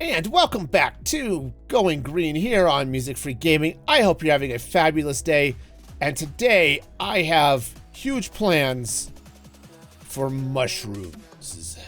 And welcome back to Going Green here on Music Free Gaming. I hope you're having a fabulous day. And today I have huge plans for mushrooms.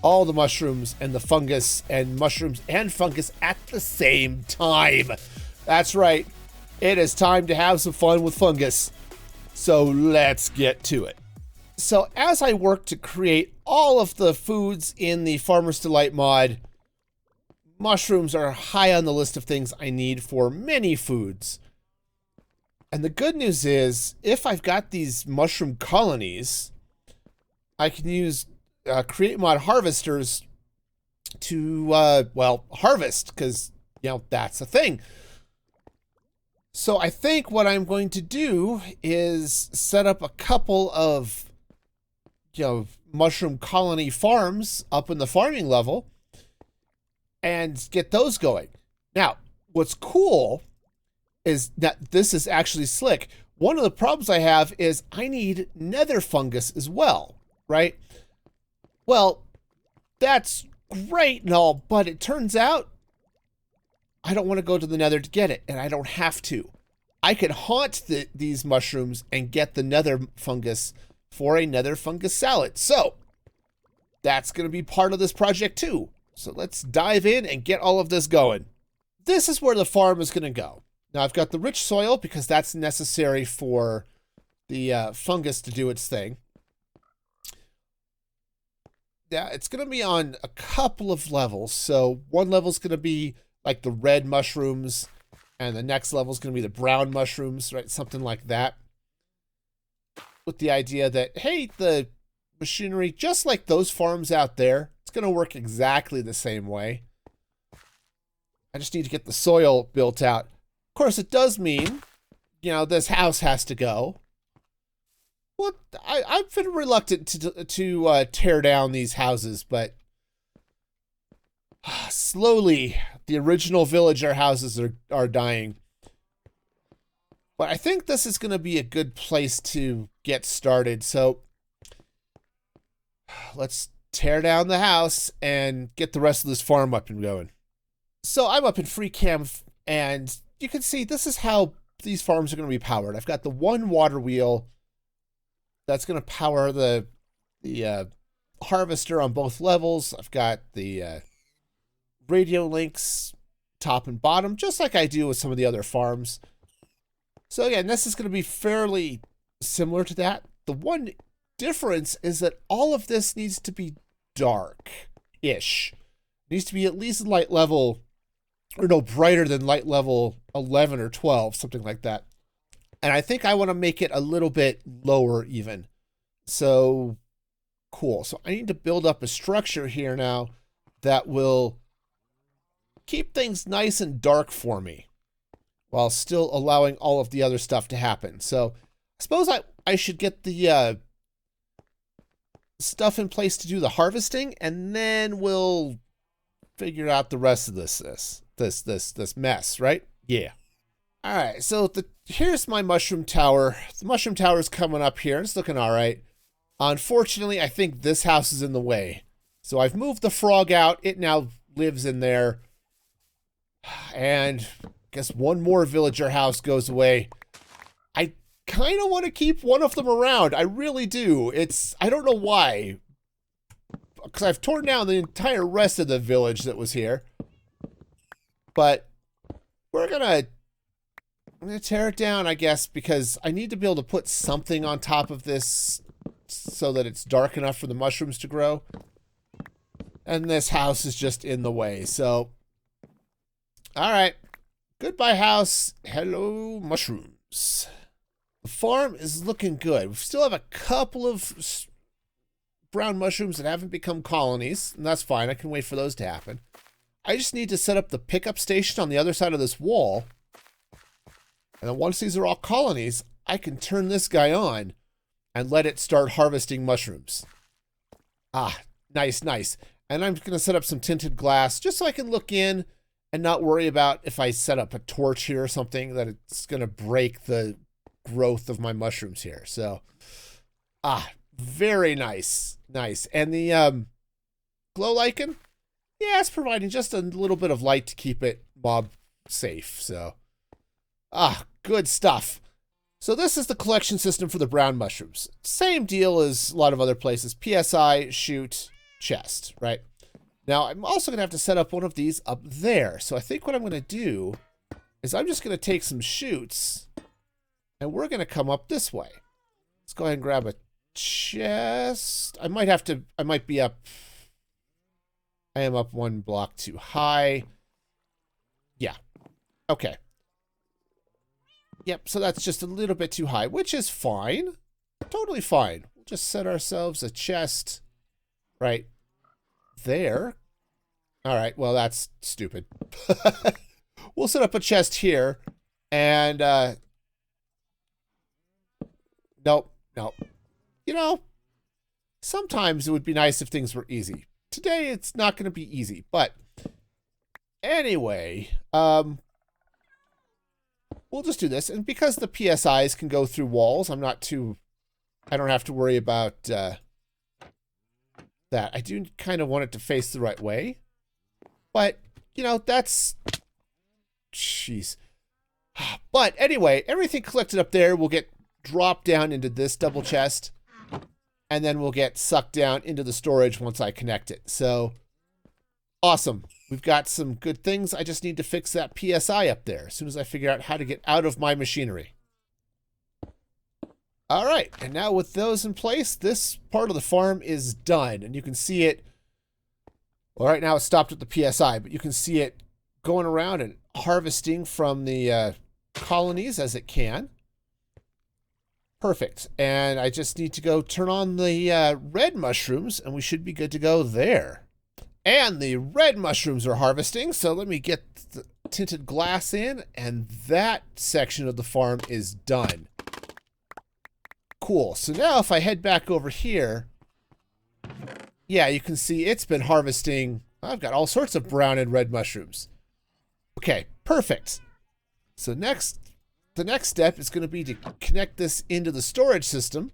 All the mushrooms and the fungus and mushrooms and fungus at the same time. That's right. It is time to have some fun with fungus. So let's get to it. So as I work to create all of the foods in the Farmer's Delight mod, mushrooms are high on the list of things I need for many foods. And the good news is, if I've got these mushroom colonies, I can use create mod harvesters to, well, harvest, because, you know, that's a thing. So I think what I'm going to do is set up a couple of, mushroom colony farms up in the farming level and get those going. Now, what's cool is that this is actually slick. One of the problems I have is I need nether fungus as well, right? Well, that's great and all, but it turns out I don't want to go to the nether to get it, and I don't have to. I could haunt these mushrooms and get the nether fungus for a nether fungus salad. So that's going to be part of this project too. So let's dive in and get all of this going. This is where the farm is going to go. Now I've got the rich soil because that's necessary for the fungus to do its thing. Yeah, it's going to be on a couple of levels. So one level is going to be like the red mushrooms, and the next level is going to be the brown mushrooms, right? Something like that. With the idea that, hey, the machinery, just like those farms out there, it's going to work exactly the same way. I just need to get the soil built out. Of course, it does mean, this house has to go. Well, I've been reluctant to tear down these houses, but slowly the original villager houses are dying. But I think this is going to be a good place to get started. So let's tear down the house and get the rest of this farm up and going. So I'm up in free cam, and you can see this is how these farms are going to be powered. I've got the one water wheel that's going to power the harvester on both levels. I've got the radio links top and bottom, just like I do with some of the other farms. So again, this is going to be fairly similar to that. The one difference is that all of this needs to be dark-ish. It needs to be at least light level, or no, brighter than light level 11 or 12, something like that. And I think I want to make it a little bit lower even. So, cool. So I need to build up a structure here now that will keep things nice and dark for me, while still allowing all of the other stuff to happen. So I suppose I should get the stuff in place to do the harvesting, and then we'll figure out the rest of this mess, right? Yeah. All right, so here's my mushroom tower. The mushroom tower is coming up here. It's looking all right. Unfortunately, I think this house is in the way. So I've moved the frog out. It now lives in there. And I guess one more villager house goes away. I kind of want to keep one of them around. I really do. I don't know why. Because I've torn down the entire rest of the village that was here. But I'm going to tear it down, I guess, because I need to be able to put something on top of this so that it's dark enough for the mushrooms to grow. And this house is just in the way, so... All right. Goodbye, house. Hello, mushrooms. The farm is looking good. We still have a couple of brown mushrooms that haven't become colonies, and that's fine. I can wait for those to happen. I just need to set up the pickup station on the other side of this wall. And then once these are all colonies, I can turn this guy on and let it start harvesting mushrooms. Ah, nice, nice. And I'm going to set up some tinted glass just so I can look in and not worry about if I set up a torch here or something that it's going to break the growth of my mushrooms here. So, very nice. Nice. And the glow lichen, Yeah, it's providing just a little bit of light to keep it mob safe. So, good stuff. So this is the collection system for the brown mushrooms. Same deal as a lot of other places. PSI, shoot, chest, right? Now, I'm also going to have to set up one of these up there. So I think what I'm going to do is I'm just going to take some shoots and we're going to come up this way. Let's go ahead and grab a chest. I might be up. I am up one block too high. Yeah. Okay. Yep, so that's just a little bit too high, which is fine. Totally fine. We'll just set ourselves a chest right there. All right, well, that's stupid. We'll set up a chest here, and, nope. You know, sometimes it would be nice if things were easy. Today, it's not going to be easy, but anyway, we'll just do this. And because the PSIs can go through walls, I don't have to worry about that. I do kind of want it to face the right way. But, you know, that's... Jeez. But anyway, everything collected up there will get dropped down into this double chest. And then we'll get sucked down into the storage once I connect it. So, awesome. We've got some good things. I just need to fix that PSI up there as soon as I figure out how to get out of my machinery. All right, and now with those in place, this part of the farm is done. And you can see it, well, right now it's stopped at the PSI, but you can see it going around and harvesting from the colonies as it can. Perfect. And I just need to go turn on the red mushrooms, and we should be good to go there. And the red mushrooms are harvesting, so let me get the tinted glass in, and that section of the farm is done. Cool. So now if I head back over here, yeah, you can see it's been harvesting. I've got all sorts of brown and red mushrooms. Okay, perfect. So the next step is going to be to connect this into the storage system,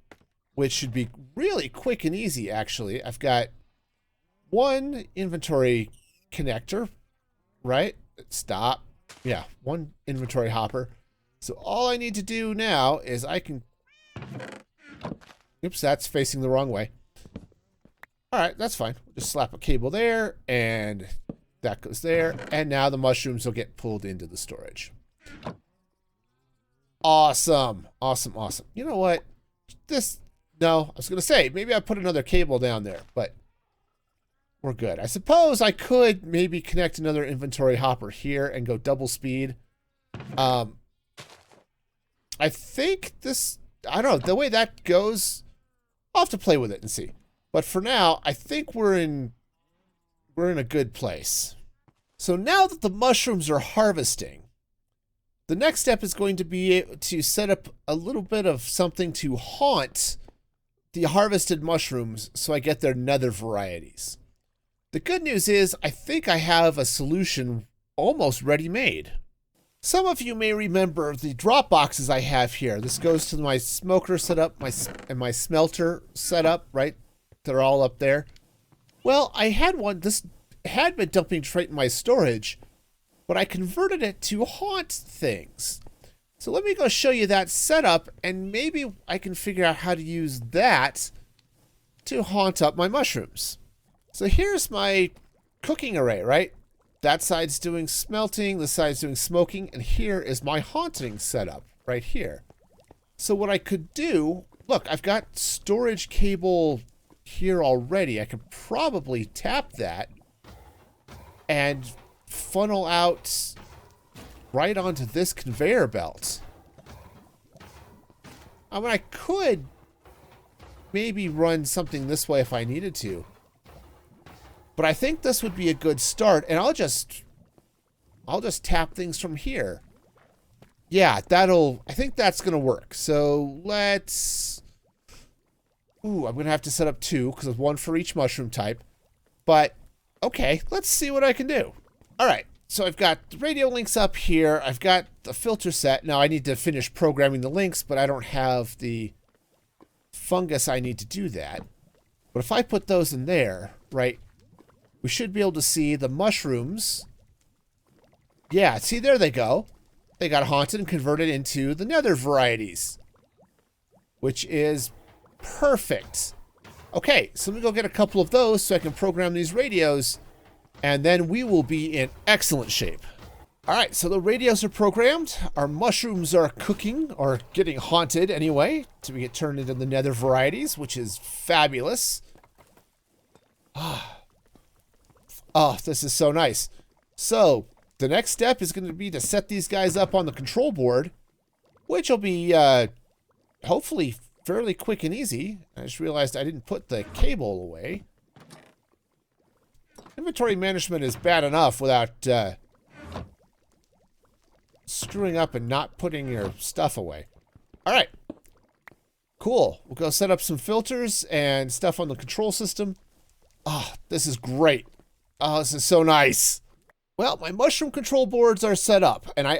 which should be really quick and easy, actually. I've got one inventory connector, right? Stop. Yeah, one inventory hopper. So all I need to do now is I can... Oops, that's facing the wrong way. All right, that's fine. We'll just slap a cable there, and that goes there. And now the mushrooms will get pulled into the storage. Awesome. Awesome, awesome. You know what? No, I was going to say, maybe I put another cable down there, but we're good. I suppose I could maybe connect another inventory hopper here and go double speed. I think this, I don't know, the way that goes, I'll have to play with it and see. But for now, I think we're in a good place. So now that the mushrooms are harvesting, the next step is going to be to set up a little bit of something to haunt the harvested mushrooms so I get their nether varieties. The good news is I think I have a solution almost ready-made. Some of you may remember the drop boxes I have here. This goes to my smoker setup, my smelter setup, right? They're all up there. Well, I had one. This had been dumping straight in my storage, but I converted it to haunt things. So let me go show you that setup, and maybe I can figure out how to use that to haunt up my mushrooms. So here's my cooking array, right? That side's doing smelting, this side's doing smoking, and here is my haunting setup right here. So what I could do, look, I've got storage cable here already. I could probably tap that and funnel out right onto this conveyor belt. I mean, I could maybe run something this way if I needed to. But I think this would be a good start, and I'll just tap things from here. Yeah, I think that's gonna work. So let's, I'm gonna have to set up two, because there's one for each mushroom type. But, okay, let's see what I can do. All right, so I've got the radio links up here. I've got the filter set. Now I need to finish programming the links, but I don't have the fungus I need to do that. But if I put those in there, right, we should be able to see the mushrooms. Yeah, see, there they go. They got haunted and converted into the nether varieties, which is perfect. Okay, so let me go get a couple of those so I can program these radios, and then we will be in excellent shape. All right, so the radios are programmed. Our mushrooms are cooking, or getting haunted anyway, to get turned into the nether varieties, which is fabulous. Oh, this is so nice. So, the next step is going to be to set these guys up on the control board, which will be hopefully fairly quick and easy. I just realized I didn't put the cable away. Inventory management is bad enough without screwing up and not putting your stuff away. All right. Cool. We'll go set up some filters and stuff on the control system. Oh, this is great. Oh, this is so nice. Well, my mushroom control boards are set up, and I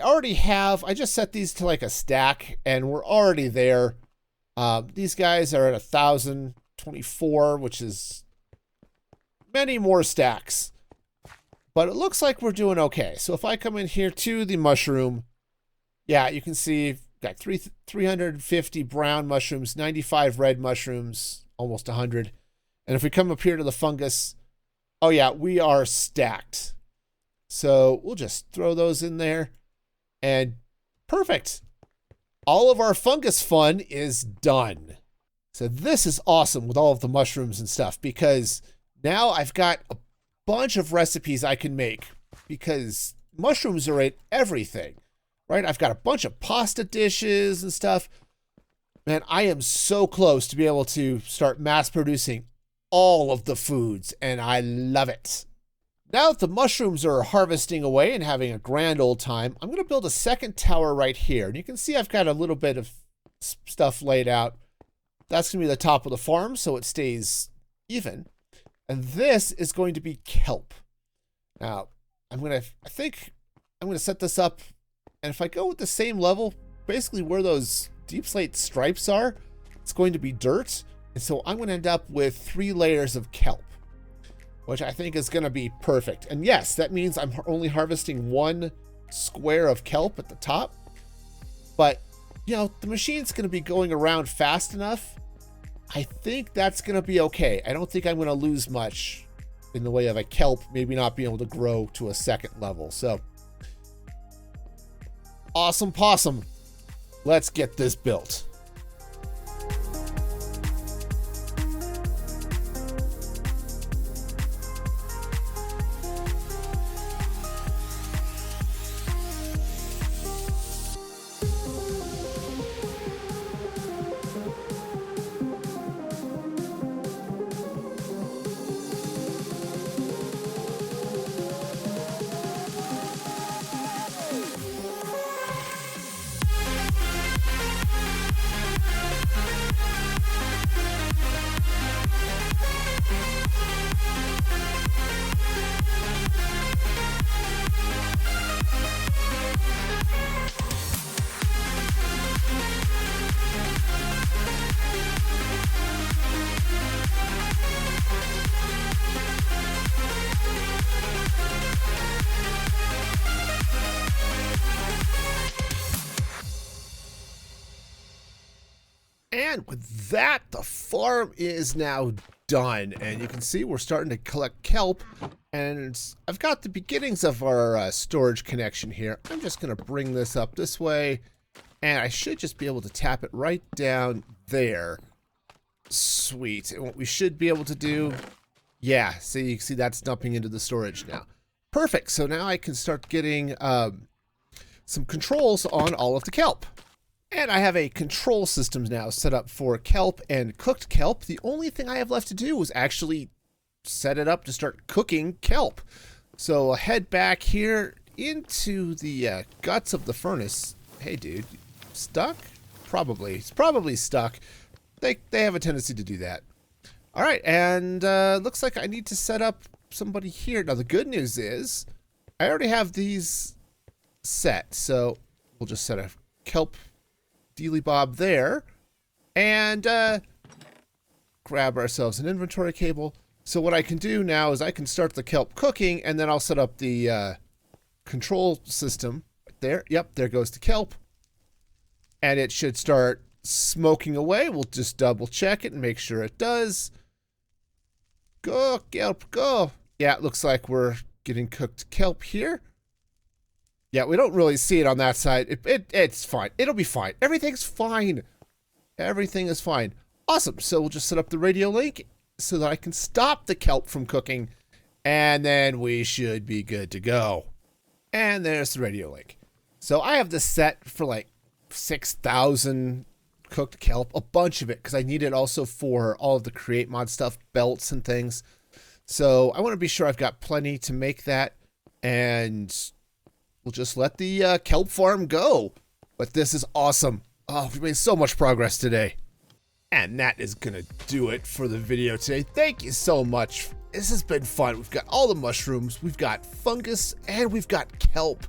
just set these to like a stack, and we're already there. These guys are at 1,024, which is many more stacks. But it looks like we're doing okay. So if I come in here to the mushroom, yeah, you can see got 350 brown mushrooms, 95 red mushrooms, almost 100. And if we come up here to the fungus, oh yeah, we are stacked. So we'll just throw those in there, and perfect. All of our fungus fun is done. So this is awesome with all of the mushrooms and stuff, because now I've got a bunch of recipes I can make, because mushrooms are in everything, right? I've got a bunch of pasta dishes and stuff. Man, I am so close to be able to start mass producing all of the foods, and I love it. Now that the mushrooms are harvesting away and having a grand old time, I'm going to build a second tower right here. And you can see I've got a little bit of stuff laid out. That's going to be the top of the farm, so it stays even. And this is going to be kelp. Now, I think I'm going to set this up. And if I go with the same level, basically where those deep slate stripes are, it's going to be dirt. And so I'm going to end up with 3 layers of kelp, which I think is going to be perfect. And yes, that means I'm only harvesting 1 square of kelp at the top. But, you know, the machine's going to be going around fast enough. I think that's going to be okay. I don't think I'm going to lose much in the way of a kelp maybe not being able to grow to a second level. So, awesome possum. Let's get this built. And with that, the farm is now done. And you can see we're starting to collect kelp. And I've got the beginnings of our storage connection here. I'm just going to bring this up this way. And I should just be able to tap it right down there. Sweet. And what we should be able to do, yeah, so you can see that's dumping into the storage now. Perfect. So now I can start getting some controls on all of the kelp. And I have a control system now set up for kelp and cooked kelp. The only thing I have left to do is actually set it up to start cooking kelp. So I'll head back here into the guts of the furnace. Hey, dude, stuck? Probably. It's probably stuck. They have a tendency to do that. All right, and looks like I need to set up somebody here. Now, the good news is I already have these set. So we'll just set a kelp dealy-bob there, and grab ourselves an inventory cable, So what I can do now is I can start the kelp cooking, and then I'll set up the control system there. Yep, there goes the kelp. And it should start smoking away. We'll just double check it and make sure it does. Go, kelp, go. Yeah, it looks like we're getting cooked kelp here. Yeah, we don't really see it on that side. It's fine. It'll be fine. Everything's fine. Everything is fine. Awesome. So we'll just set up the radio link so that I can stop the kelp from cooking. And then we should be good to go. And there's the radio link. So I have this set for like 6,000 cooked kelp, a bunch of it, because I need it also for all of the create mod stuff, belts and things. So I want to be sure I've got plenty to make that, and we'll just let the kelp farm go. But this is awesome. Oh, we've made so much progress today. And that is going to do it for the video today. Thank you so much. This has been fun. We've got all the mushrooms, we've got fungus, and we've got kelp.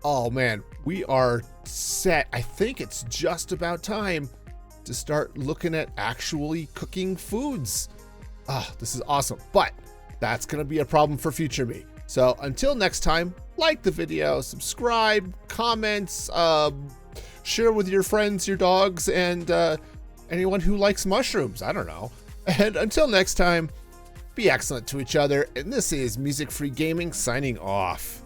Oh man, we are set. I think it's just about time to start looking at actually cooking foods. Ah, this is awesome. But that's going to be a problem for future me. So until next time, like the video, subscribe, comments, share with your friends, your dogs, and anyone who likes mushrooms. I don't know. And until next time, be excellent to each other. And this is Music Free Gaming signing off.